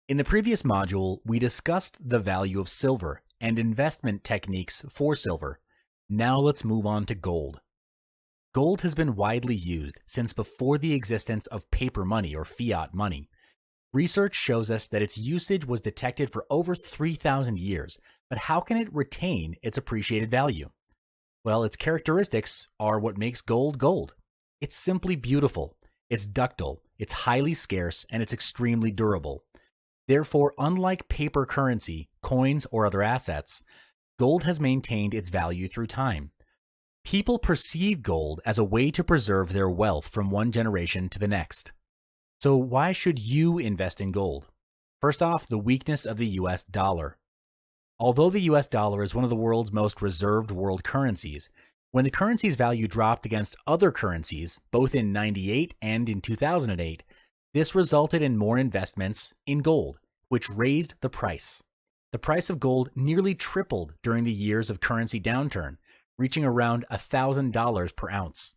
In the previous module, we discussed the value of silver and investment techniques for silver. Now let's move on to gold. Gold has been widely used since before the existence of paper money or fiat money. Research shows us that its usage was detected for over 3,000 years, but how can it retain its appreciated value? Well, its characteristics are what makes gold gold. It's simply beautiful, it's ductile, it's highly scarce, and it's extremely durable. Therefore, unlike paper currency, coins, or other assets, gold has maintained its value through time. People perceive gold as a way to preserve their wealth from one generation to the next. So why should you invest in gold? First off, the weakness of the US dollar. Although the US dollar is one of the world's most reserved world currencies, when the currency's value dropped against other currencies, both in 98 and in 2008, this resulted in more investments in gold, which raised the price. The price of gold nearly tripled during the years of currency downturn, reaching around $1,000 per ounce.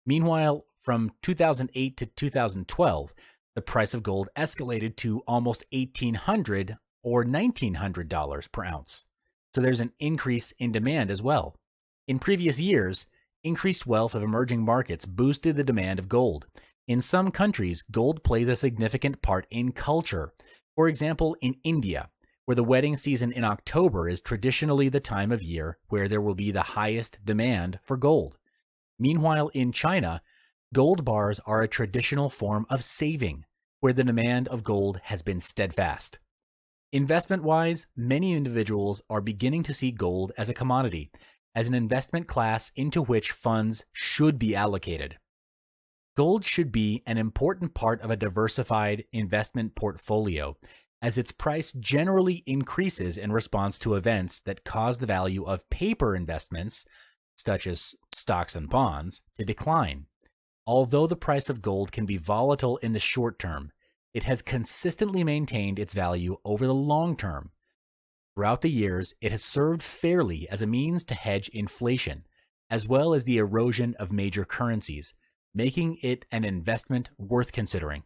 Meanwhile, from 2008 to 2012, the price of gold escalated to almost $1,800 or $1,900 per ounce. So there's an increase in demand as well. In previous years, increased wealth of emerging markets boosted the demand of gold. In some countries, gold plays a significant part in culture. For example, in India, where the wedding season in October is traditionally the time of year where there will be the highest demand for gold. Meanwhile, in China, gold bars are a traditional form of saving, where the demand of gold has been steadfast. Investment-wise, many individuals are beginning to see gold as a commodity, as an investment class into which funds should be allocated. Gold should be an important part of a diversified investment portfolio, as its price generally increases in response to events that cause the value of paper investments, such as stocks and bonds, to decline. Although the price of gold can be volatile in the short term, it has consistently maintained its value over the long term. Throughout the years, it has served fairly as a means to hedge inflation, as well as the erosion of major currencies, making it an investment worth considering.